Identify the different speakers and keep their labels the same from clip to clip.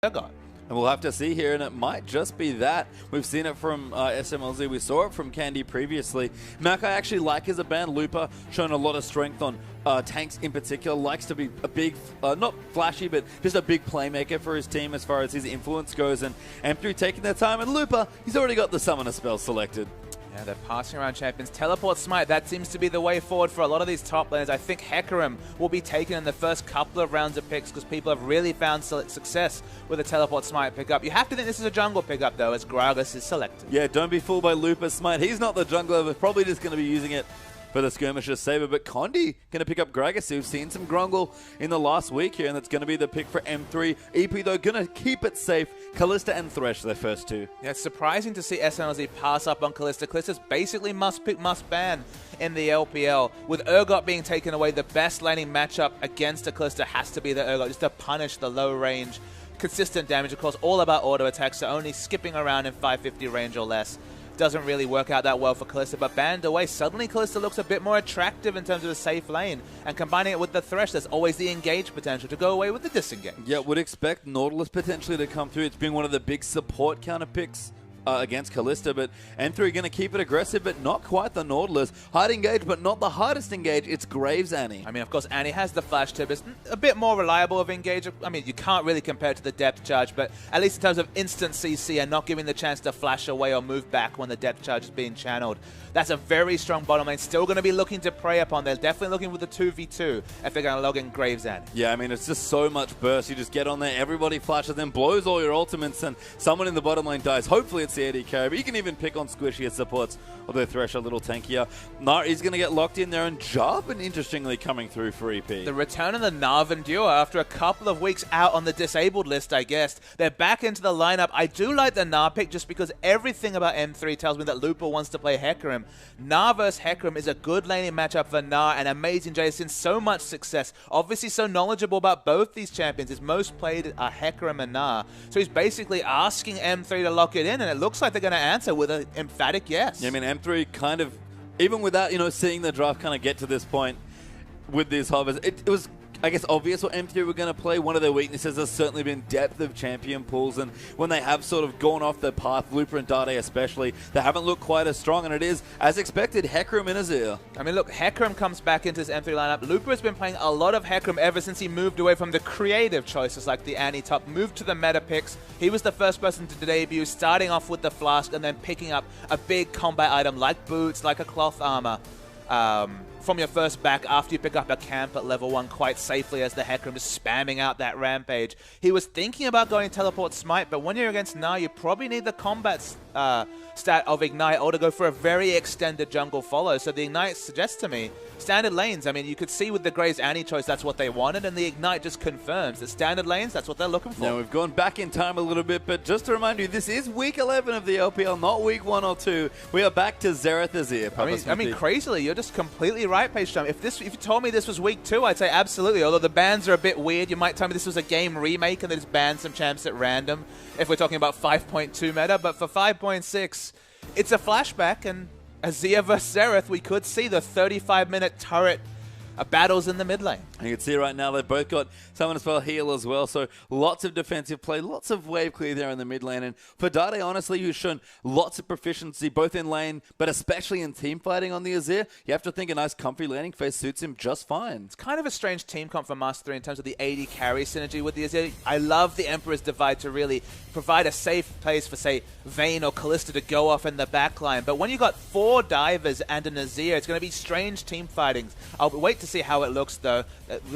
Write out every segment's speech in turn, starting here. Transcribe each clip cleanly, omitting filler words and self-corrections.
Speaker 1: Urgot.
Speaker 2: And we'll have to see here, and it might just be that. We've seen it from SMLZ. We saw it from Candy previously. Mac, I actually like as a band. Looper, shown a lot of strength on tanks in particular. Likes to be a big, not flashy, but just a big playmaker for his team as far as his influence goes. And M3 taking their time. And Looper, he's already got the Summoner spell selected.
Speaker 1: Yeah, they're passing around champions. Teleport Smite, that seems to be the way forward for a lot of these top laners. I think Hecarim will be taken in the first couple of rounds of picks because people have really found success with a Teleport Smite pickup. You have to think this is a jungle pickup, though, as Gragas is selected.
Speaker 2: Yeah, don't be fooled by Looper Smite. He's not the jungler, but probably just going to be using it for the Skirmisher Saber. But Condi going to pick up Gragas. We've seen some Grungle in the last week here, and that's going to be the pick for M3. EP, though, going to keep it safe. Kalista and Thresh, their first two.
Speaker 1: Yeah, it's surprising to see SMLZ pass up on Kalista. Kalista's basically must pick, must ban in the LPL. With Urgot being taken away, the best laning matchup against a Kalista has to be the Urgot, just to punish the low range, consistent damage. Of course, all about auto attacks, so only skipping around in 550 range or less. Doesn't really work out that well for Kalista, but banned away. Suddenly Kalista looks a bit more attractive in terms of a safe lane, and combining it with the Thresh, there's always the engage potential to go away with the disengage.
Speaker 2: Yeah, would expect Nautilus potentially to come through. It's been one of the big support counter picks against Kalista, but M3 going to keep it aggressive, but not quite the Nautilus. Hard engage, but not the hardest engage. It's Graves Annie.
Speaker 1: I mean, of course, Annie has the flash tip. It's a bit more reliable of engage. I mean, you can't really compare it to the depth charge, but at least in terms of instant CC and not giving the chance to flash away or move back when the depth charge is being channeled. That's a very strong bottom lane. Still going to be looking to prey upon. They're definitely looking with the 2v2 if they're going to log in Graves Annie.
Speaker 2: Yeah, I mean, it's just so much burst. You just get on there, everybody flashes, then blows all your ultimates, and someone in the bottom lane dies. Hopefully it's the AD carry, but you can even pick on Squishy as supports, although Thresh a little tankier. Nari's going to get locked in there, and Jarvan, interestingly, coming through for EP.
Speaker 1: The return of the Narvan duo after a couple of weeks out on the disabled list, I guess. They're back into the lineup. I do like the Nar pick just because everything about M3 tells me that Looper wants to play Hecarim. Nar vs Hecarim is a good laning matchup for Nar, and Amazing J has seen so much success. Obviously so knowledgeable about both these champions. His most played are Hecarim and Nar. So he's basically asking M3 to lock it in, and it looks like they're going to answer with an emphatic yes.
Speaker 2: Yeah, I mean, M3 kind of, even without, seeing the draft kind of get to this point with these hovers, it was, I guess, obvious what M3 were going to play. One of their weaknesses has certainly been depth of champion pools, and when they have sort of gone off their path, Looper and Dade especially, they haven't looked quite as strong, and it is, as expected, Hecarim in Azir. I
Speaker 1: mean, look, Hecarim comes back into this M3 lineup. Looper has been playing a lot of Hecarim ever since he moved away from the creative choices like the Annie top, moved to the meta picks. He was the first person to debut, starting off with the Flask and then picking up a big combat item like boots, like a cloth armor. From your first back after you pick up a camp at level 1 quite safely as the Hecarim is spamming out that rampage. He was thinking about going Teleport Smite, but when you're against Nar, you probably need the combat stat of Ignite or to go for a very extended jungle follow. So the Ignite suggests to me standard lanes. I mean, you could see with the Graves Annie choice that's what they wanted, and the Ignite just confirms that standard lanes, that's what they're looking for.
Speaker 2: Now, we've gone back in time a little bit, but just to remind you, this is week 11 of the LPL, not week 1 or 2. We are back to Xerath Azir.
Speaker 1: I mean, crazily, you're just completely right, Page Jump. If you told me this was week 2, I'd say absolutely. Although the bans are a bit weird, you might tell me this was a game remake and they just banned some champs at random. If we're talking about 5.2 meta, but for 5.6, it's a flashback, and Azir vs Xerath, we could see the 35-minute turret battles in the mid lane.
Speaker 2: You can see right now they've both got someone as well heal as well, so lots of defensive play, lots of wave clear there in the mid lane. And for Dade, honestly, who's shown lots of proficiency both in lane, but especially in team fighting on the Azir, you have to think a nice comfy laning phase suits him just fine.
Speaker 1: It's kind of a strange team comp for Master 3 in terms of the AD carry synergy with the Azir. I love the Emperor's Divide to really provide a safe place for, say, Vayne or Kalista to go off in the backline. But when you got 4 divers and an Azir, it's going to be strange team fightings. I'll wait to see how it looks, though.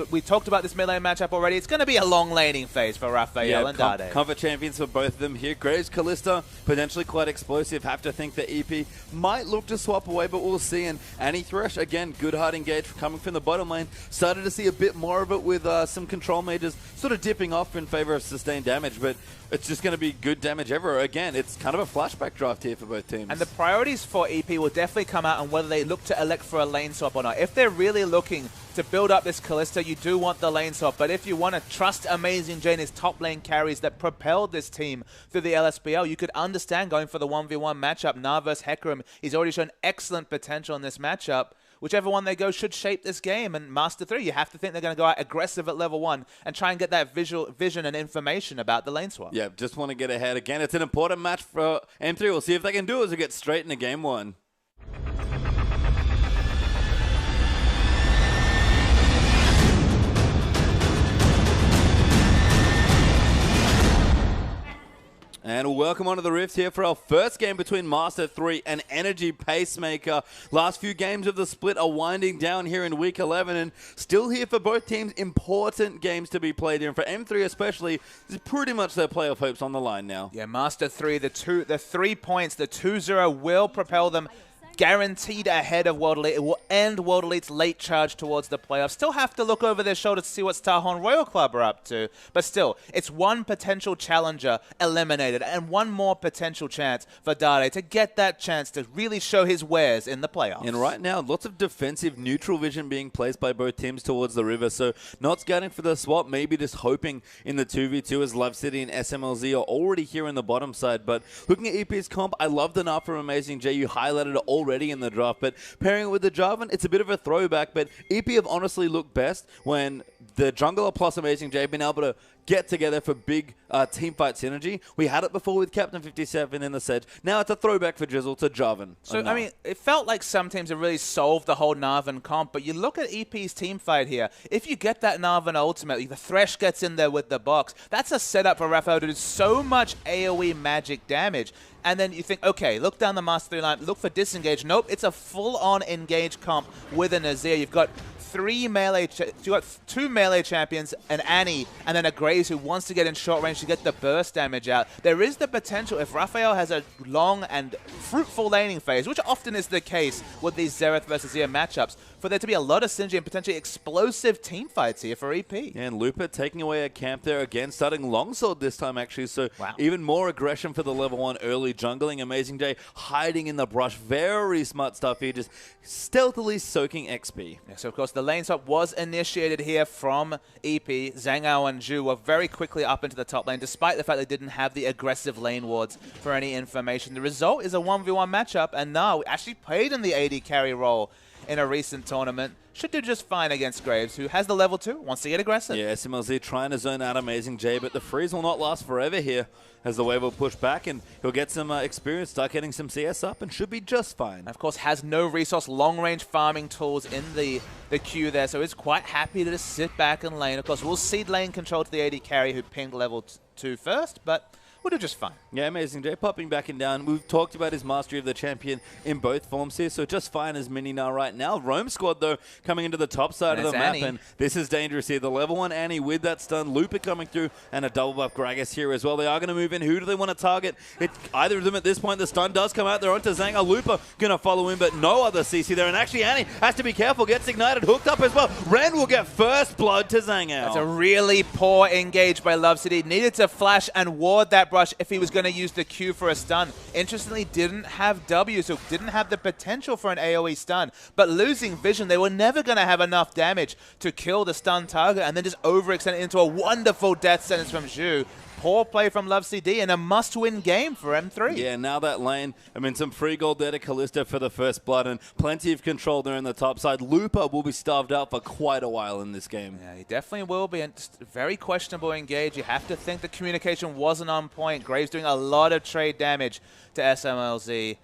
Speaker 1: We talked about this mid lane matchup already. It's going to be a long laning phase for Raphael and Dade.
Speaker 2: Comfort champions for both of them here. Graves, Kalista, potentially quite explosive. Have to think that EP might look to swap away, but we'll see. And Annie Thresh, again, good hard engage coming from the bottom lane. Started to see a bit more of it with some control mages sort of dipping off in favor of sustained damage, but it's just going to be good damage ever. Again, it's kind of a flashback draft here for both teams.
Speaker 1: And the priorities for EP will definitely come out on whether they look to elect for a lane swap or not. If they're really looking to build up this Kalista, you do want the lane swap. But if you want to trust Amazing J and his top lane carries that propelled this team through the LSPL, you could understand going for the 1v1 matchup. Nar vs Hecarim, he's already shown excellent potential in this matchup. whichever one they go should shape this game. And Master 3, you have to think they're going to go out aggressive at level 1 and try and get that vision and information about the lane swap.
Speaker 2: Yeah, just want to get ahead. Again, it's an important match for M3. We'll see if they can do it as we get straight into game 1. And welcome onto the Rift here for our first game between Master 3 and Energy Pacemaker. Last few games of the split are winding down here in Week 11, and still here for both teams. Important games to be played here. And for M3 especially, this is pretty much their playoff hopes on the line now.
Speaker 1: Yeah, Master 3, the 3 points, the 2-0 will propel them guaranteed ahead of World Elite. It will end World Elite's late charge towards the playoffs. Still have to look over their shoulder to see what Starhorn Royal Club are up to. But still, it's one potential challenger eliminated and one more potential chance for Dade to get that chance to really show his wares in the playoffs.
Speaker 2: And right now, lots of defensive neutral vision being placed by both teams towards the river. So not scouting for the swap, maybe just hoping in the 2v2 as Love City and SMLZ are already here in the bottom side. But looking at EP's comp, I love the Nap from Amazing J. You highlighted it already in the draft, but pairing it with the Jarvan, it's a bit of a throwback, but EP have honestly looked best when the jungler plus Amazing J have been able to get together for big team fight synergy. We had it before with Captain 57 in the Sedge. Now it's a throwback for Jizzle to Jarvan.
Speaker 1: So, I mean, it felt like some teams have really solved the whole Narvan comp, but you look at EP's team fight here. If you get that Narvan ultimate, the Thresh gets in there with the box, that's a setup for Raphael to do so much AoE magic damage. And then you think, okay, look down the Master 3 line, look for disengage. Nope, it's a full-on engage comp with an Azir. You've got two melee champions, an Annie, and then a Graves who wants to get in short range to get the burst damage out. There is the potential, if Raphael has a long and fruitful laning phase, which often is the case with these Xerath versus Azir matchups, for there to be a lot of synergy and potentially explosive team fights here for EP.
Speaker 2: Yeah, and Lupa taking away a camp there again, starting longsword this time actually, so even more aggression for the level 1 early jungling. Amazing J hiding in the brush, very smart stuff here, just stealthily soaking XP.
Speaker 1: Yeah, so of course the lane swap was initiated here from EP. Zhangao and Zhu were very quickly up into the top lane, despite the fact they didn't have the aggressive lane wards for any information. The result is a 1v1 matchup, and now actually played in the AD carry role in a recent tournament. Should do just fine against Graves, who has the level 2, wants to get aggressive.
Speaker 2: Yeah, SMLZ trying to zone out Amazing J, but the freeze will not last forever here as the wave will push back, and he'll get some experience, start getting some CS up, and should be just fine.
Speaker 1: Of course, has no resource long-range farming tools in the queue there, so he's quite happy to just sit back and lane. Of course, we'll cede lane control to the AD carry who pinged level 2 first, but we'll do just fine.
Speaker 2: Yeah, Amazing J popping back and down. We've talked about his mastery of the champion in both forms here, so just fine as Mini-Na right now. Roam squad, though, coming into the top side of the map, and this is dangerous here. The level 1 Annie with that stun, Lupa coming through, and a double buff Gragas here as well. They are going to move in. Who do they want to target? Either of them at this point. The stun does come out. They're onto Zanga. Lupa going to follow in, but no other CC there. And actually, Annie has to be careful. Gets ignited, hooked up as well. Ren will get first blood to Zanga.
Speaker 1: That's a really poor engage by Love City. Needed to flash and ward that brush if he was going to use the Q for a stun. Interestingly, didn't have W, so didn't have the potential for an AoE stun. But losing vision, they were never going to have enough damage to kill the stun target, and then just overextend it into a wonderful death sentence from Zhu. Poor play from Love CD and a must-win game for M3.
Speaker 2: Yeah, now that lane, I mean, some free gold there to Kalista for the first blood and plenty of control there in the top side. Lupa will be starved out for quite a while in this game.
Speaker 1: Yeah, he definitely will be. And just very questionable engage. You have to think the communication wasn't on point. Graves doing a lot of trade damage to SMLZ.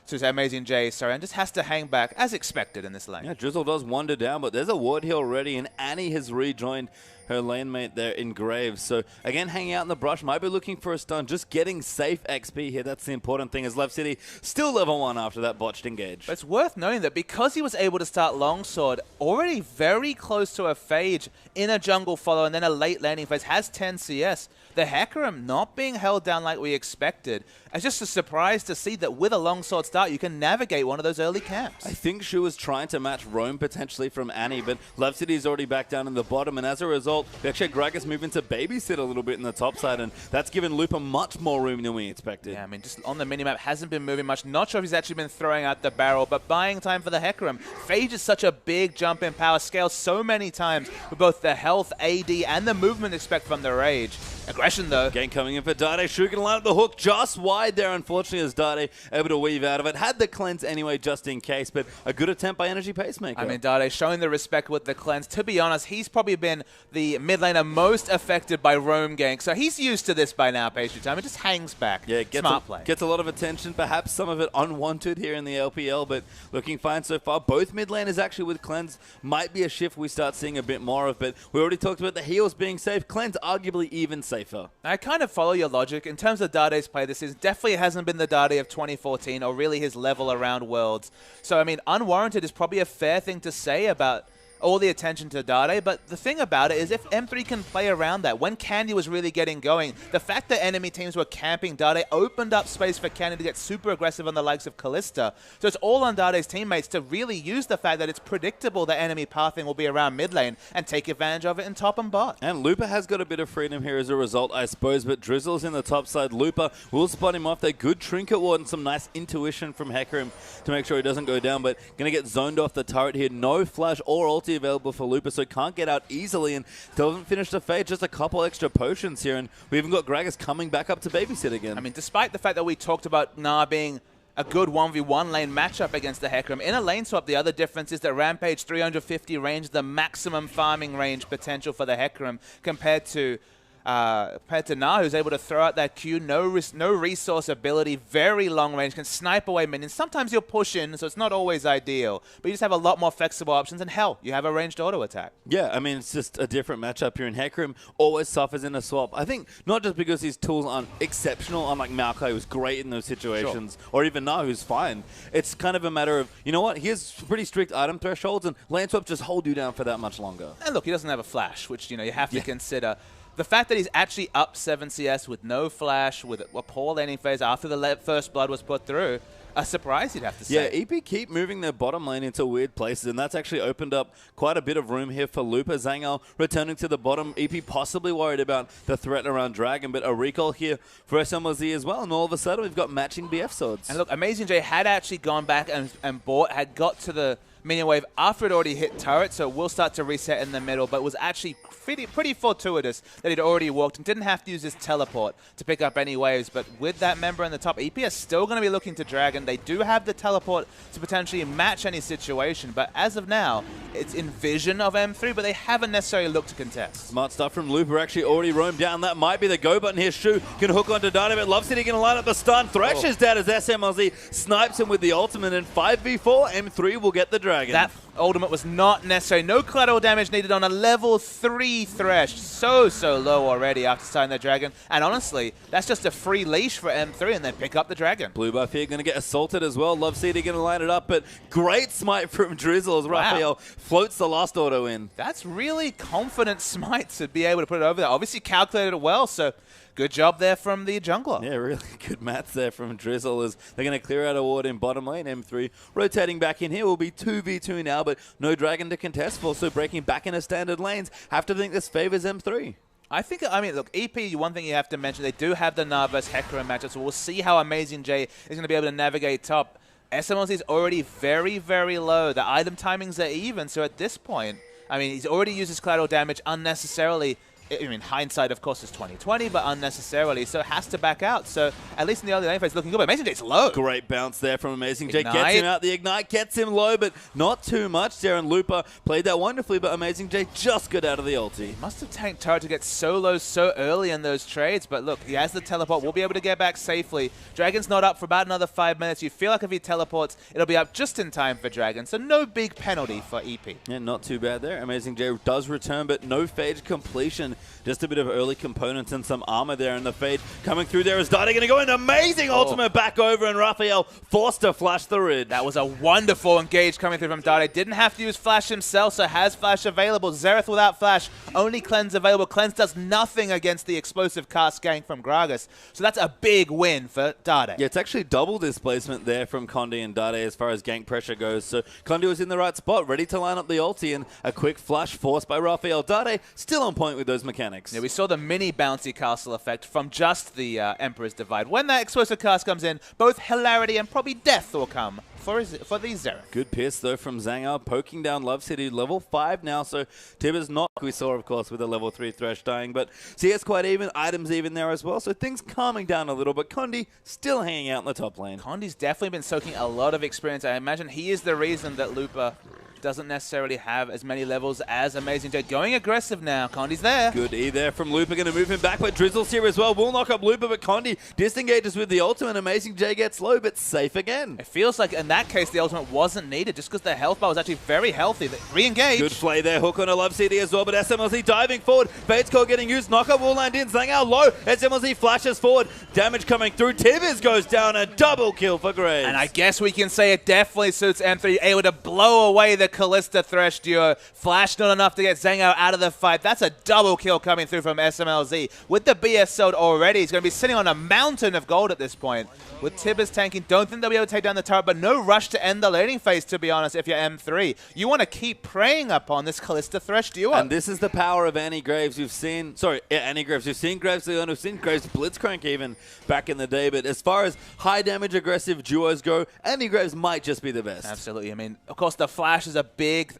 Speaker 1: To Amazing J, sorry, and just has to hang back as expected in this lane.
Speaker 2: Yeah, Drizzle does wander down, but there's a ward here already, and Annie has rejoined her lane mate there in Graves. So again, hanging out in the brush, might be looking for a stun, just getting safe XP here. That's the important thing, as Love City still level 1 after that botched engage.
Speaker 1: But it's worth noting that because he was able to start longsword, already very close to a phage in a jungle follow and then a late landing phase, has 10 CS. The Hecarim not being held down like we expected. It's just a surprise to see that with a longsword start, you can navigate one of those early camps.
Speaker 2: I think Shu was trying to match roam potentially from Annie, but Love City is already back down in the bottom, and as a result, we actually had Gragas move into babysit a little bit in the top side, and that's given Lupa much more room than we expected.
Speaker 1: Yeah, I mean, just on the minimap, hasn't been moving much. Not sure if he's actually been throwing out the barrel, but buying time for the Hecarim. Phage is such a big jump in power, scales so many times with both the health, AD, and the movement expect from the Rage. Aggression, though.
Speaker 2: Again coming in for Dade. Shu can line up the hook just wide there, unfortunately, as Dade able to weave out of it. Had the cleanse anyway, just in case, but a good attempt by Energy Pacemaker.
Speaker 1: I mean, Dade showing the respect with the cleanse. To be honest, he's probably been the mid laner most affected by roam gank, so he's used to this by now, Pastry Time. It just hangs back.
Speaker 2: Yeah,
Speaker 1: Smart play.
Speaker 2: Gets a lot of attention, perhaps some of it unwanted here in the LPL, but looking fine so far. Both mid laners actually with cleanse might be a shift we start seeing a bit more of, but we already talked about the heals being safe. Cleanse arguably even safer.
Speaker 1: I kind of follow your logic. In terms of Dade's play this season, definitely hasn't been the Dade of 2014 or really his level around Worlds. So, I mean, unwarranted is probably a fair thing to say about all the attention to Dade, but the thing about it is if M3 can play around that, when Candy was really getting going, the fact that enemy teams were camping Dade opened up space for Candy to get super aggressive on the likes of Kalista. So it's all on Dade's teammates to really use the fact that it's predictable that enemy pathing will be around mid lane and take advantage of it in top and bot.
Speaker 2: And Looper has got a bit of freedom here as a result, I suppose, but Drizzle's in the top side. Looper will spot him off there. Good trinket ward and some nice intuition from Hecarim to make sure he doesn't go down, but going to get zoned off the turret here. No flash or ulti available for Looper, so can't get out easily and doesn't finish the fade. Just a couple extra potions here, and we even got Gragas coming back up to babysit again.
Speaker 1: I mean, despite the fact that we talked about Gnar being a good 1v1 lane matchup against the Hecarim, in a lane swap, the other difference is that Rampage 350 range, the maximum farming range potential for the Hecarim compared to Gnar, who's able to throw out that Q, no resource ability, very long range, can snipe away minions. Sometimes you'll push in, so it's not always ideal, but you just have a lot more flexible options, and hell, you have a ranged auto attack.
Speaker 2: Yeah, I mean, it's just a different matchup here, and Hecarim always suffers in a swap. I think not just because his tools aren't exceptional, unlike Maokai, who's great in those situations, or even Gnar, who's fine. It's kind of a matter of, you know what, he has pretty strict item thresholds, and lane swaps just hold you down for that much longer.
Speaker 1: And look, he doesn't have a flash, which, you know, you have to consider. The fact that he's actually up 7 CS with no flash, with a poor laning phase after the first blood was put through, a surprise, you'd have to say.
Speaker 2: Yeah, EP keep moving their bottom lane into weird places, and that's actually opened up quite a bit of room here for Looper. Zangel returning to the bottom. EP possibly worried about the threat around Dragon, but a recall here for SMLZ as well, and all of a sudden we've got matching BF swords.
Speaker 1: And look, Amazing J had actually gone back and had got to the minion wave after it already hit turret, so it will start to reset in the middle, but was actually pretty fortuitous that he'd already walked and didn't have to use his teleport to pick up any waves. But with that member in the top, EP is still going to be looking to Dragon. They do have the teleport to potentially match any situation, but as of now, it's in vision of M3, but they haven't necessarily looked to contest.
Speaker 2: Smart stuff from Looper, actually already roamed down. That might be the go button here. Shu can hook onto Dynamite. Love City going to line up the stun. Thrashes down as SMLZ snipes him with the ultimate, and 5v4, M3 will get the Dragon.
Speaker 1: That ultimate was not necessary. No collateral damage needed on a level 3 Thresh. So low already after starting the Dragon. And honestly, that's just a free leash for M3 and then pick up the Dragon.
Speaker 2: Blue buff here going to get assaulted as well. Love City going to line it up, but great smite from Drizzle as Raphael floats the last auto in.
Speaker 1: That's really confident smite to be able to put it over there. Obviously calculated it well, so good job there from the jungler.
Speaker 2: Yeah, really good maths there from Drizzle as they're going to clear out a ward in bottom lane. M3 rotating back in here will be 2v2 now, but no Dragon to contest for, so breaking back into standard lanes. Have to think this favors M3.
Speaker 1: I mean, look, EP, one thing you have to mention, they do have the Gnar vs Hecarim matchup, so we'll see how Amazing J is going to be able to navigate top. SMLZ is already very low. The item timings are even, so at this point, I mean, he's already used his collateral damage unnecessarily. I mean, hindsight, of course, is 2020, but unnecessarily, so it has to back out. So at least in the early lane phase, looking good, but Amazing J's low.
Speaker 2: Great bounce there from Amazing J. Gets him out. The Ignite gets him low, but not too much. Darren Looper played that wonderfully, but Amazing J just got out of the ulti.
Speaker 1: Must have tanked turret to get so low so early in those trades, but look, he has the teleport. We'll be able to get back safely. Dragon's not up for about another 5 minutes. You feel like if he teleports, it'll be up just in time for Dragon, so no big penalty for EP.
Speaker 2: Yeah, not too bad there. Amazing J does return, but no fade completion. Just a bit of early components and some armor there, and the fade coming through there is Dada going to go in. Amazing ultimate back over, and Raphael forced to flash the ridge.
Speaker 1: That was a wonderful engage coming through from Dada. Didn't have to use flash himself, so has flash available. Xerath without flash, only cleanse available. Cleanse does nothing against the explosive cast gank from Gragas, so that's a big win for Dada.
Speaker 2: Yeah, it's actually double displacement there from Condi and Dada as far as gank pressure goes. So Condi was in the right spot, ready to line up the ulti, and a quick flash forced by Raphael. Dada still on point with those mechanics.
Speaker 1: Yeah, we saw the mini bouncy castle effect from just the Emperor's Divide. When that explosive cast comes in, both hilarity and probably death will come for these Xerath.
Speaker 2: Good pierce, though, from Zangao, poking down Love City, level 5 now, so Tibber's not, we saw, of course, with a level 3 Thresh dying, but CS quite even, items even there as well, so things calming down a little, but Condi still hanging out in the top lane.
Speaker 1: Condi's definitely been soaking a lot of experience. I imagine he is the reason that Lupa doesn't necessarily have as many levels as Amazing J. Going aggressive now. Condi's there.
Speaker 2: Good E there from Lupa, going to move him back, but Drizzle's here as well. Will knock up Lupa, but Condi disengages with the ultimate. Amazing J gets low, but safe again.
Speaker 1: It feels like in that case the ultimate wasn't needed just because the health bar was actually very healthy. Re-engage.
Speaker 2: Good play there. Hook on a Love CD as well, but SMLZ diving forward. Fate's Call getting used. Knockup will land in. Zangao low. SMLZ flashes forward. Damage coming through. Tibbers goes down. A double kill for Graves.
Speaker 1: And I guess we can say it definitely suits M3, able to blow away the Kalista Thresh duo. Flash not enough to get Zangao out of the fight. That's a double kill coming through from SMLZ. With the BS sold already, he's going to be sitting on a mountain of gold at this point. With Tibbers tanking, don't think they'll be able to take down the turret, but no rush to end the laning phase, to be honest, if you're M3. You want to keep preying upon this Kalista Thresh duo.
Speaker 2: And this is the power of Annie Graves. We've seen, Annie Graves. We've seen Graves Leon, we've seen Graves Blitzcrank even back in the day, but as far as high damage aggressive duos go, Annie Graves might just be the best.
Speaker 1: Absolutely. I mean, of course, the flash is a big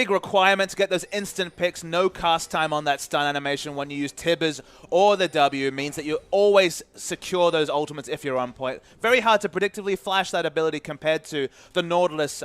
Speaker 1: requirement to get those instant picks. No cast time on that stun animation when you use Tibbers or the W means that you always secure those ultimates if you're on point. Very hard to predictably flash that ability compared to the Nautilus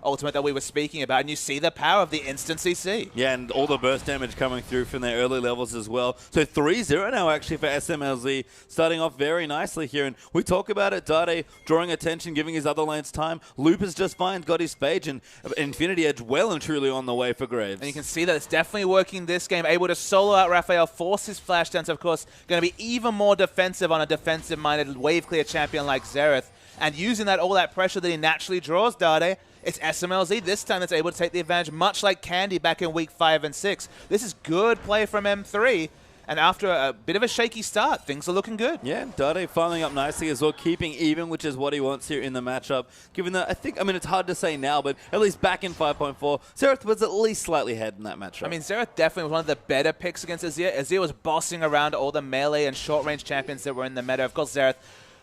Speaker 1: ultimate that we were speaking about, and you see the power of the instant CC.
Speaker 2: Yeah, and all the burst damage coming through from their early levels as well. So 3-0 now actually for SMLZ, starting off very nicely here. And we talk about it, Dade drawing attention, giving his other lanes time. Loop is just fine, got his Phage, and Infinity Edge well and truly on the way for Graves.
Speaker 1: And you can see that it's definitely working this game, able to solo out Raphael, force his flash dance, of course, going to be even more defensive on a defensive-minded wave clear champion like Xerath. And using all that pressure that he naturally draws, Dade, it's SMLZ this time that's able to take the advantage, much like Candy back in week 5 and 6. This is good play from M3. And after a bit of a shaky start, things are looking good.
Speaker 2: Yeah, Dade following up nicely as well, keeping even, which is what he wants here in the matchup. Given that, I mean, it's hard to say now, but at least back in 5.4, Xerath was at least slightly ahead in that matchup.
Speaker 1: I mean, Xerath definitely was one of the better picks against Azir. Azir was bossing around all the melee and short-range champions that were in the meta. Of course, Xerath,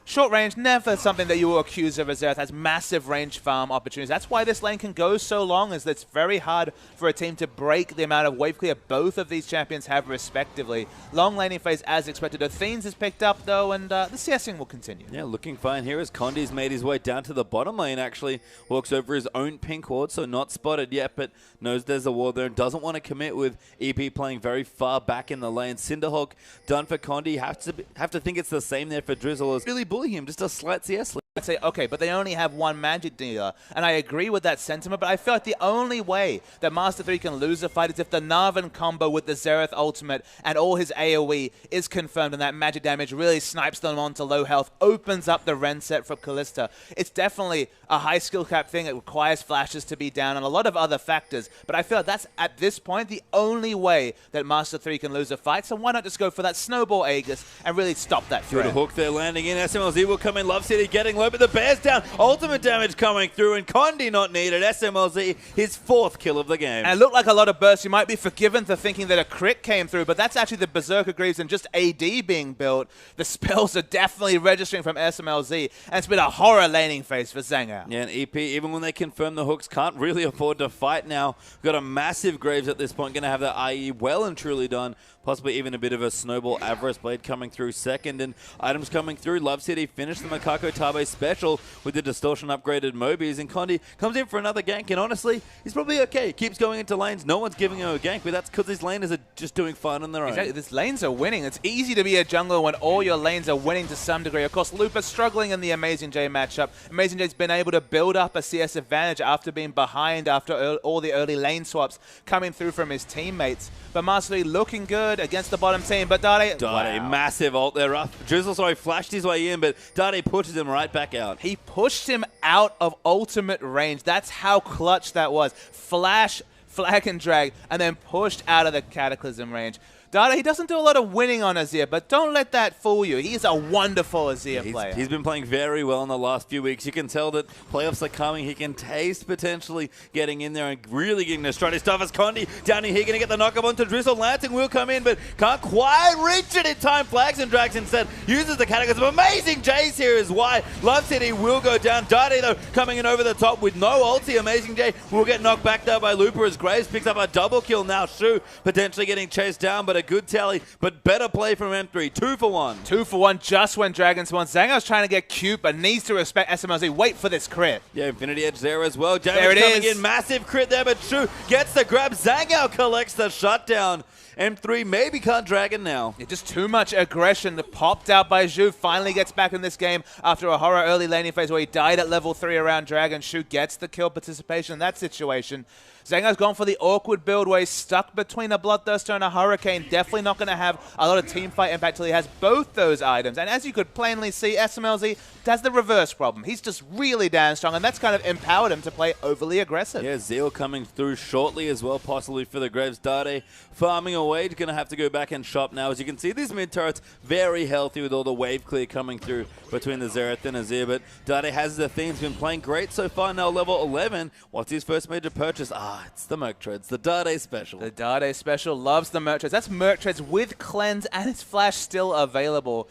Speaker 1: short range, never something that you will accuse of. Xerath has massive range farm opportunities. That's why this lane can go so long, is that it's very hard for a team to break the amount of wave clear both of these champions have respectively. Long laning phase as expected. Athene's is picked up though, and the CSing will continue.
Speaker 2: Yeah, looking fine here as Condi's made his way down to the bottom lane actually. Walks over his own pink ward, so not spotted yet, but knows there's a ward there and doesn't want to commit with EP playing very far back in the lane. Cinderhawk done for Condi. Have to think it's the same there for Drizzle. As really bully him, just a slight CS lead.
Speaker 1: I'd say, okay, but they only have one magic dealer, and I agree with that sentiment, but I feel like the only way that Master 3 can lose a fight is if the Narvan combo with the Xerath ultimate and all his AoE is confirmed, and that magic damage really snipes them onto low health, opens up the Ren set for Kalista. It's definitely a high skill cap thing. It requires flashes to be down and a lot of other factors, but I feel like that's, at this point, the only way that Master 3 can lose a fight, so why not just go for that Snowball Aegis and really stop that threat?
Speaker 2: Good hook there landing in. SMLZ will come in. Love City getting low, but the bear's down. Ultimate damage coming through, and Condi not needed. SMLZ, his 4th kill of the game.
Speaker 1: And it looked like a lot of bursts. You might be forgiven for thinking that a crit came through, but that's actually the Berserker Greaves and just AD being built. The spells are definitely registering from SMLZ, and it's been a horror laning phase for Zangao.
Speaker 2: Yeah, and EP, even when they confirm the hooks, can't really afford to fight now. Got a massive Graves at this point, going to have that IE well and truly done. Possibly even a bit of a Snowball Avarice Blade coming through second, and items coming through. Love City finished the Makako Tabe special with the Distortion upgraded Mobies, and Condi comes in for another gank, and honestly, he's probably okay. Keeps going into lanes. No one's giving him a gank, but that's because his laners are just doing fine on their own.
Speaker 1: Exactly. These lanes are winning. It's easy to be a jungler when all your lanes are winning to some degree. Of course, Lupa's struggling in the Amazing J matchup. Amazing J's been able to build up a CS advantage after being behind after all the early lane swaps coming through from his teammates. But Master Lee looking good against the bottom team, but Dade, wow.
Speaker 2: Massive ult there. Drizzle, flashed his way in, but Dade pushes him right back out.
Speaker 1: He pushed him out of ultimate range. That's how clutch that was. Flash, flag and drag, and then pushed out of the Cataclysm range. Data, he doesn't do a lot of winning on Azir, but don't let that fool you. He's a wonderful Azir player.
Speaker 2: He's been playing very well in the last few weeks. You can tell that playoffs are coming. He can taste potentially getting in there and really getting the stride. His stuff as Condi down here. Going to get the knock up onto Drizzle. Lancing will come in, but can't quite reach it in time. Flags and Drags instead uses the categories of amazing Jays here is why Love City will go down. Dade, though, coming in over the top with no ulti. Amazing Jay will get knocked back there by Looper as Graves picks up a double kill now. Shu potentially getting chased down, but a good tally, but better play from M3. 2 for 1.
Speaker 1: 2 for 1 just when Dragon Spawn. Zango's trying to get cute, but needs to respect SMLZ. Wait for this crit.
Speaker 2: Yeah, Infinity Edge there as well.
Speaker 1: There it
Speaker 2: coming
Speaker 1: is.
Speaker 2: in. Massive crit there, but Shu gets the grab. Zango collects the shutdown. M3 maybe can't Dragon now.
Speaker 1: Yeah, just too much aggression popped out by Zhu. Finally gets back in this game after a horror early laning phase where he died at level 3 around Dragon. Shu gets the kill participation in that situation. Zango's gone for the awkward build where he's stuck between a Bloodthirster and a Hurricane. Definitely not going to have a lot of teamfight impact till he has both those items. And as you could plainly see, SMLZ has the reverse problem. He's just really damn strong, and that's kind of empowered him to play overly aggressive.
Speaker 2: Yeah, Zeal coming through shortly as well, possibly for the Graves. Dade farming away. He's going to have to go back and shop now. As you can see, these mid turrets very healthy with all the wave clear coming through between the Xerath and Azir. But Dade has the themes, been playing great so far now, level 11. What's his first major purchase? It's the Merc Treads, the Dade special.
Speaker 1: The Dade special loves the Merc Treads. That's Merc Treads with Cleanse and his Flash still available.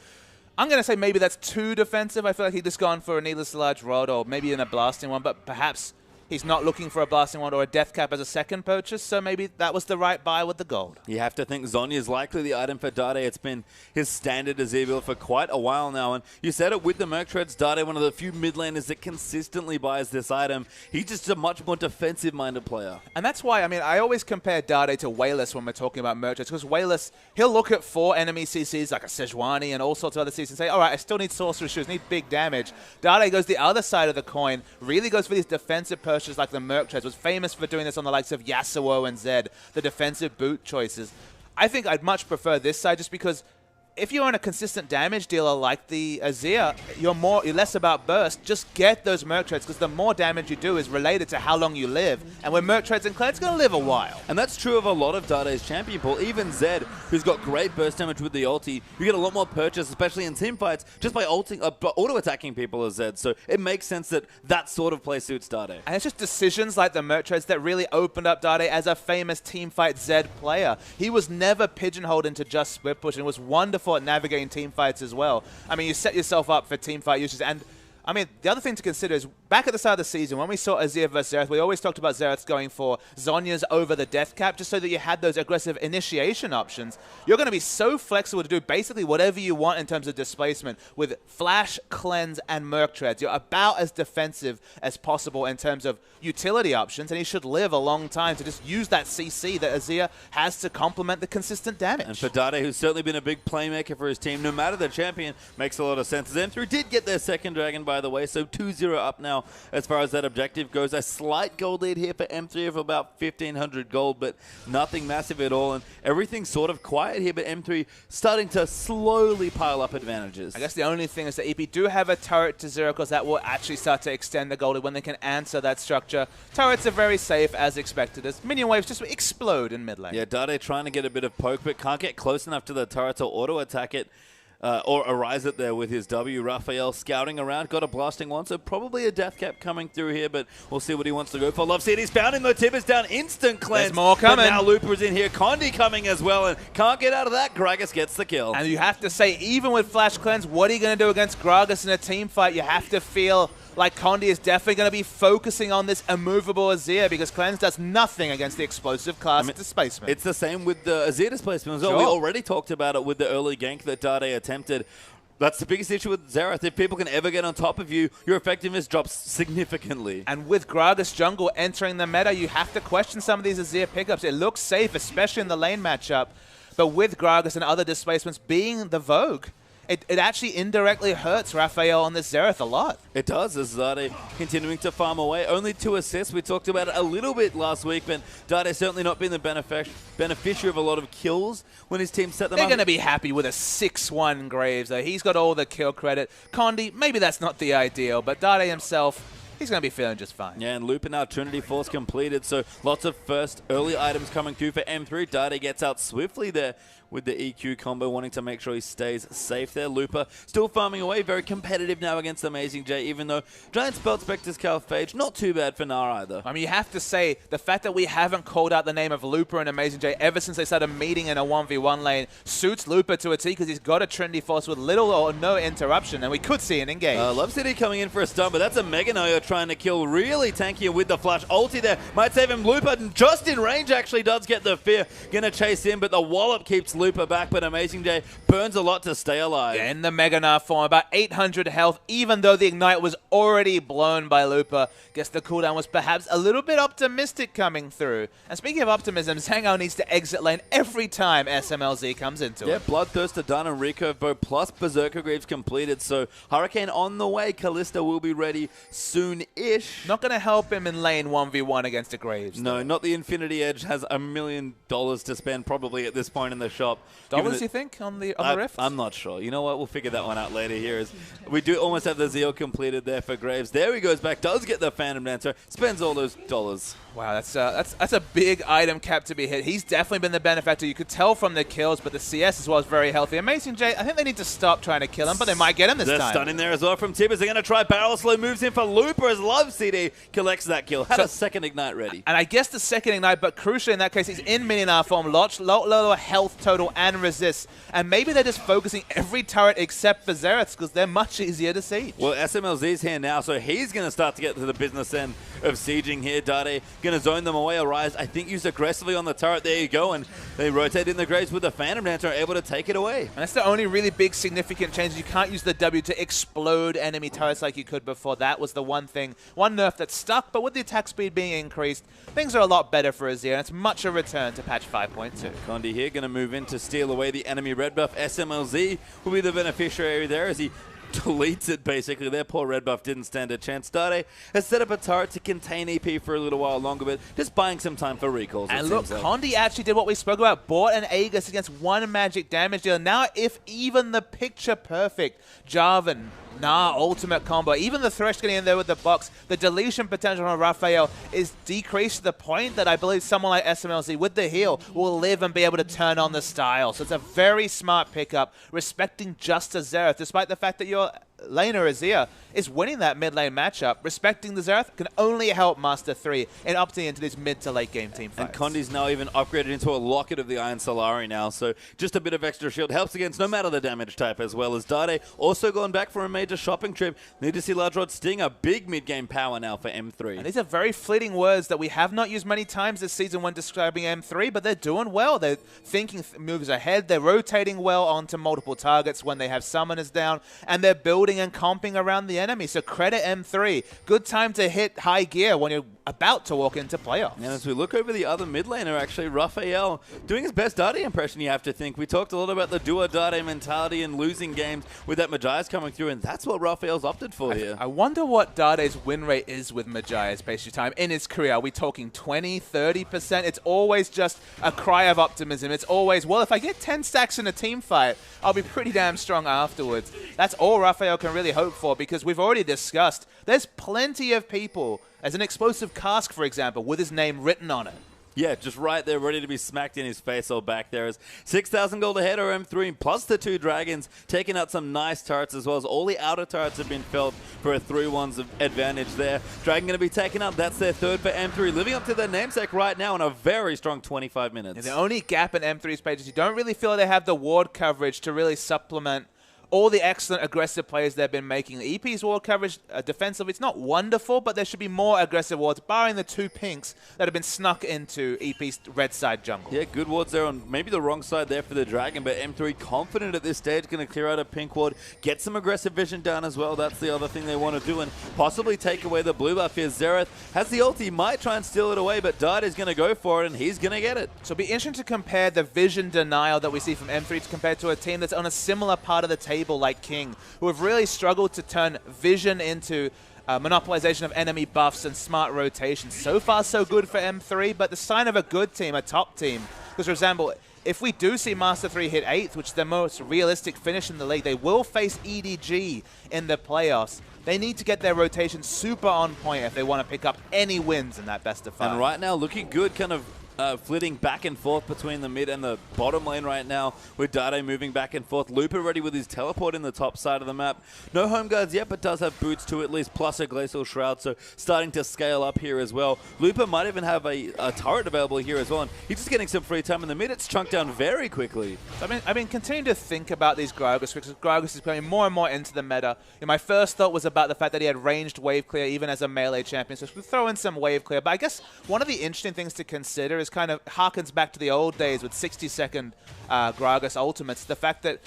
Speaker 1: I'm going to say maybe that's too defensive. I feel like he'd just gone for a Needless Large Rod or maybe in a Blasting one, but perhaps he's not looking for a Blasting Wand or a Death Cap as a second purchase, so maybe that was the right buy with the gold.
Speaker 2: You have to think Zhonya is likely the item for Dade. It's been his standard Azir build for quite a while now, and you said it with the Merc Treads. Dade, one of the few mid laners that consistently buys this item. He's just a much more defensive-minded player.
Speaker 1: And that's why, I mean, I always compare Dade to Wayless when we're talking about Merc Treads, because Wayless, he'll look at 4 enemy CCs like a Sejuani and all sorts of other CCs and say, all right, I still need Sorcerer's Shoes, need big damage. Dade goes the other side of the coin, really goes for these defensive purchases like the Merc Treads. Was famous for doing this on the likes of Yasuo and Zed, the defensive boot choices. I think I'd much prefer this side just because if you're in a consistent damage dealer like the Azir, you're less about burst. Just get those Merc Treads because the more damage you do is related to how long you live. And with Merc Treads and Claire, it's going to live a while.
Speaker 2: And that's true of a lot of Dade's champion pool. Even Zed, who's got great burst damage with the ulti, you get a lot more purchase, especially in team fights, just by auto-attacking people as Zed. So it makes sense that that sort of play suits Dade.
Speaker 1: And it's just decisions like the Merc Treads that really opened up Dade as a famous teamfight Zed player. He was never pigeonholed into just split push and was wonderful at navigating team fights as well. I mean, you set yourself up for team fight uses. And I mean, the other thing to consider is back at the start of the season, when we saw Azir versus Xerath, we always talked about Xerath going for Zhonya's over the death cap, just so that you had those aggressive initiation options. You're going to be so flexible to do basically whatever you want in terms of displacement with Flash, Cleanse, and Merc Treads. You're about as defensive as possible in terms of utility options, and he should live a long time to just use that CC that Azir has to complement the consistent damage.
Speaker 2: And for Dade, who's certainly been a big playmaker for his team, no matter the champion, makes a lot of sense. M3 did get their second Dragon, by the way, so 2-0 up now as far as that objective goes. A slight gold lead here for M3 of about 1,500 gold, but nothing massive at all. And everything's sort of quiet here, but M3 starting to slowly pile up advantages.
Speaker 1: I guess the only thing is that EP do have a turret to zero, because that will actually start to extend the gold lead when they can answer that structure. Turrets are very safe as expected, as minion waves just explode in mid lane.
Speaker 2: Yeah, Dade trying to get a bit of poke, but can't get close enough to the turret to auto-attack it. Or arise it there with his W. Raphael scouting around, got a blasting one, so probably a death cap coming through here, but we'll see what he wants to go for. Love City's found him, though. Tibbet's down, instant cleanse.
Speaker 1: There's more coming.
Speaker 2: But now Looper's in here, Condi coming as well, and can't get out of that. Gragas gets the kill.
Speaker 1: And you have to say, even with Flash Cleanse, what are you going to do against Gragas in a team fight? You have to feel like Condi is definitely going to be focusing on this immovable Azir, because Cleanse does nothing against the explosive class displacement.
Speaker 2: It's the same with the Azir displacement as well.
Speaker 1: Sure.
Speaker 2: We already talked about it with the early gank that Dade attempted. That's the biggest issue with Xerath. If people can ever get on top of you, your effectiveness drops significantly.
Speaker 1: And with Gragas jungle entering the meta, you have to question some of these Azir pickups. It looks safe, especially in the lane matchup. But with Gragas and other displacements being the vogue, it actually indirectly hurts Raphael on this Xerath a lot.
Speaker 2: It does, as Dade continuing to farm away. Only 2 assists. We talked about it a little bit last week, but Dade certainly not been the beneficiary of a lot of kills when his team set them up.
Speaker 1: They're going to be happy with a 6-1 Graves, though. He's got all the kill credit. Condi, maybe that's not the ideal, but Dade himself, he's going to be feeling just fine.
Speaker 2: Yeah, and Looper now Trinity Force completed, so lots of first early items coming through for M3. Dade gets out swiftly there with the EQ combo, wanting to make sure he stays safe there. Looper still farming away, very competitive now against Amazing J, even though Giant Spelled Spectre's Calphage, not too bad for Gnar either.
Speaker 1: I mean, you have to say, the fact that we haven't called out the name of Looper and Amazing J ever since they started meeting in a 1v1 lane suits Looper to a T, because he's got a trendy force with little or no interruption, and we could see an engage.
Speaker 2: Love City coming in for a stun, but that's a Mega Noyo trying to kill. Really tanky with the flash. Ulti there might save him. Looper just in range actually does get the fear. Gonna chase in, but the wallop keeps Looper back, but Amazing J burns a lot to stay alive.
Speaker 1: Yeah, in the Mega Gnar form, about 800 health, even though the Ignite was already blown by Looper. Guess the cooldown was perhaps a little bit optimistic coming through. And speaking of optimism, Zhangao needs to exit lane every time SMLZ comes into it.
Speaker 2: Yeah, Bloodthirster done and Recurve bow plus Berserker Greaves completed, so Hurricane on the way. Kalista will be ready soon-ish.
Speaker 1: Not going to help him in lane 1v1 against the Graves.
Speaker 2: No, not the Infinity Edge. Has $1 million to spend probably at this point in the shop.
Speaker 1: Dollars, you think, on the Rift?
Speaker 2: I'm not sure. You know what? We'll figure that one out later here. As we do almost have the Zeal completed there for Graves. There he goes back. Does get the Phantom Dancer. Spends all those dollars.
Speaker 1: Wow, that's a big item cap to be hit. He's definitely been the benefactor. You could tell from the kills, but the CS as well is very healthy. Amazing J, I think they need to stop trying to kill him, but they might get him this time.
Speaker 2: They're stunning there as well from Tibbers. They're going to try barrel slow. Moves in for Looper as Love CD collects that kill. Had a second Ignite ready.
Speaker 1: And I guess the second Ignite, but crucially in that case, he's in Mininar form. Lower health total and resist. And maybe they're just focusing every turret except for Xerath because they're much easier to siege.
Speaker 2: Well, SMLZ's here now, so he's going to start to get to the business end of sieging here. Dade going to zone them away. Arise, I think, used aggressively on the turret. There you go. And they rotate in the Graves with the Phantom Dancer, able to take it away.
Speaker 1: And that's the only really big significant change. You can't use the W to explode enemy turrets like you could before. That was the one thing, one nerf that stuck. But with the attack speed being increased, things are a lot better for Azir. And it's much a return to patch 5.2.
Speaker 2: Condi here going to move in to steal away the enemy red buff. SMLZ will be the beneficiary there as he deletes it, basically. Their poor red buff didn't stand a chance. Dade has set up a turret to contain EP for a little while longer, but just buying some time for recalls.
Speaker 1: And look, Condi actually did what we spoke about. Bought an Aegis against one magic damage dealer. Now, if even the picture-perfect Jarvan, Gnar ultimate combo, even the Thresh getting in there with the box, the deletion potential on Raphael is decreased to the point that I believe someone like SMLZ with the heal will live and be able to turn on the style. So it's a very smart pickup, respecting just a Xerath, despite the fact that your laner Azir is winning that mid lane matchup. Respecting the Xerath can only help Master 3 and opting into these mid to late game team fights.
Speaker 2: And Condi's now even upgraded into a Locket of the Iron Solari now, so just a bit of extra shield helps against no matter the damage type, as well as Dade also gone back for a major shopping trip. Need to see Large Rod Sting, a big mid game power now for M3.
Speaker 1: And these are very fleeting words that we have not used many times this season when describing M3, but they're doing well. They're thinking moves ahead. They're rotating well onto multiple targets when they have summoners down, and they're building and comping around the enemy. So credit M3. Good time to hit high gear when you're about to walk into playoffs.
Speaker 2: And as we look over the other mid laner, actually, Raphael doing his best Dade impression, you have to think. We talked a lot about the duo Dade mentality and losing games with that Majias coming through, and that's what Raphael's opted for here.
Speaker 1: I wonder what Dade's win rate is with Majias Pastry Time in his career. Are we talking 20, 30%? It's always just a cry of optimism. It's always, well, if I get 10 stacks in a team fight, I'll be pretty damn strong afterwards. That's all Raphael can really hope for, because we've already discussed there's plenty of people, as an explosive cask, for example, with his name written on it.
Speaker 2: Yeah, just right there, ready to be smacked in his face or back there. As 6,000 gold ahead or M3, plus the 2 dragons, taking out some nice turrets, as well as all the outer turrets have been filled for a 3-1's advantage there. Dragon going to be taken up. That's their third for M3, living up to their namesake right now in a very strong 25 minutes.
Speaker 1: And the only gap in M3's pages, you don't really feel they have the ward coverage to really supplement all the excellent aggressive plays they've been making. The EP's ward coverage defensively, it's not wonderful, but there should be more aggressive wards, barring the 2 pinks that have been snuck into EP's red side jungle.
Speaker 2: Yeah, good wards there on maybe the wrong side there for the Dragon, but M3 confident at this stage, going to clear out a pink ward, get some aggressive vision down as well. That's the other thing they want to do, and possibly take away the blue buff here. Xerath has the ulti, might try and steal it away, but Dade is going to go for it, and he's going to get it.
Speaker 1: So it'll be interesting to compare the vision denial that we see from M3 compared to a team that's on a similar part of the table like King, who have really struggled to turn vision into monopolization of enemy buffs and smart rotation. So far, so good for M3, but the sign of a good team, a top team. Because, for example, if we do see Master 3 hit 8th, which is the most realistic finish in the league, they will face EDG in the playoffs. They need to get their rotation super on point if they want to pick up any wins in that best of 5.
Speaker 2: And right now, looking good, kind of flitting back and forth between the mid and the bottom lane right now, with Dade moving back and forth. Looper ready with his teleport in the top side of the map. No home guards yet, but does have boots too at least, plus a glacial shroud, so starting to scale up here as well. Looper might even have a turret available here as well, and he's just getting some free time in the mid. It's chunked down very quickly.
Speaker 1: I mean, continue to think about these Gragas, because Gragas is going more and more into the meta. My first thought was about the fact that he had ranged wave clear even as a melee champion, so we throw in some wave clear. But I guess one of the interesting things to consider is kind of harkens back to the old days with 60-second Gragas ultimates. The fact that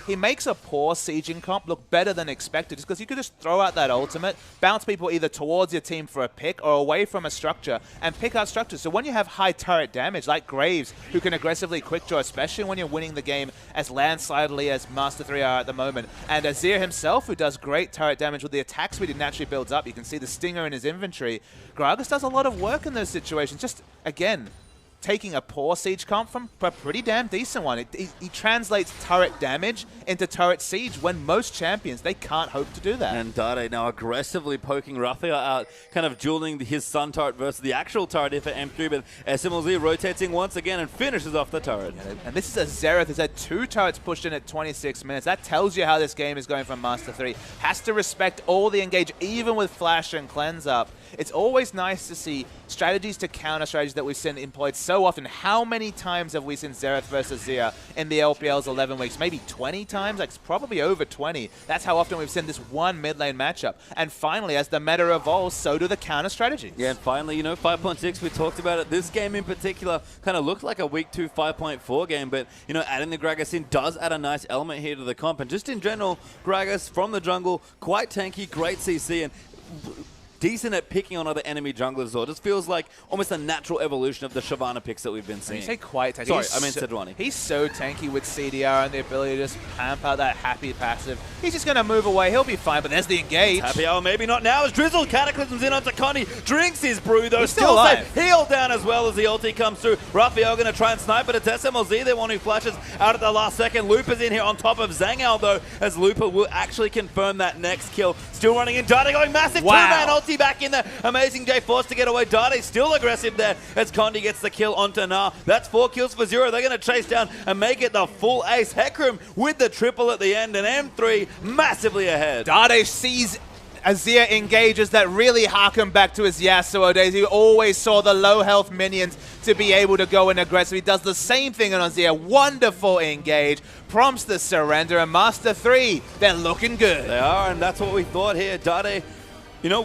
Speaker 1: he makes a poor sieging comp look better than expected, just because you could just throw out that ultimate, bounce people either towards your team for a pick or away from a structure, and pick out structures. So when you have high turret damage, like Graves, who can aggressively quick draw, especially when you're winning the game as landslidely as Master 3 are at the moment, and Azir himself, who does great turret damage with the attack speed he naturally builds up. You can see the stinger in his inventory. Gragas does a lot of work in those situations. Just, again, taking a poor siege comp from a pretty damn decent one. He translates turret damage into turret siege when most champions, they can't hope to do that.
Speaker 2: And Dade now aggressively poking Raffia out, kind of dueling his Sun turret versus the actual turret here for M3, but SMLZ rotating once again and finishes off the turret.
Speaker 1: Yeah, and this is a Xerath who's had 2 turrets pushed in at 26 minutes. That tells you how this game is going from Master 3. Has to respect all the engage, even with Flash and Cleanse up. It's always nice to see strategies to counter strategies that we've seen employed so often. How many times have we seen Xerath versus Zia in the LPL's 11 weeks? Maybe 20 times? Like, it's probably over 20. That's how often we've seen this one mid lane matchup. And finally, as the meta evolves, so do the counter strategies.
Speaker 2: Yeah, and finally, 5.6, we talked about it. This game in particular kind of looked like a week 2 5.4 game, but, adding the Gragas in does add a nice element here to the comp. And just in general, Gragas from the jungle, quite tanky, great CC, and decent at picking on other enemy junglers. It just feels like almost a natural evolution of the Shyvana picks that we've been seeing.
Speaker 1: You say quite tanky.
Speaker 2: Sorry, I meant Sejuani.
Speaker 1: He's so tanky with CDR and the ability to just pamp out that happy passive. He's just going to move away. He'll be fine, but there's the engage.
Speaker 2: Happy hour, maybe not now, as Drizzle Cataclysms in onto Connie. Drinks his brew, though.
Speaker 1: He's still alive.
Speaker 2: Healed down as well as the ulti comes through. Raphael going to try and snipe, but it's SMLZ, the one who flashes out at the last second. Looper's in here on top of Zhangao, though, as Looper will actually confirm that next kill. Still running in. Dade going massive. Two-man ulti back in there. Amazing J forced to get away. Dade still aggressive there as Condi gets the kill onto Na. That's 4 kills for 0. They're going to chase down and make it the full ace. Hecarim with the triple at the end, and M3 massively ahead.
Speaker 1: Dade sees Azir engages that really harken back to his Yasuo days. He always saw the low health minions to be able to go in aggressive. He does the same thing on Azir. Wonderful engage. Prompts the surrender, and Master 3, they're looking good.
Speaker 2: They are, and that's what we thought here. Dade,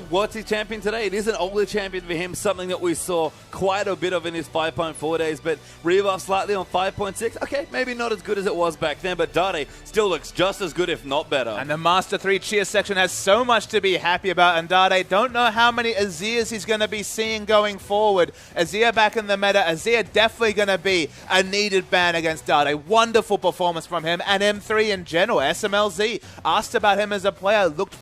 Speaker 2: what's his champion today? It is an older champion for him, something that we saw quite a bit of in his 5.4 days, but rebuff slightly on 5.6. Okay, maybe not as good as it was back then, but Dade still looks just as good, if not better.
Speaker 1: And the Master 3 cheer section has so much to be happy about, and Dade don't know how many Azirs he's going to be seeing going forward. Azir back in the meta. Azir definitely going to be a needed ban against Dade. Wonderful performance from him, and M3 in general. SMLZ asked about him as a player, looked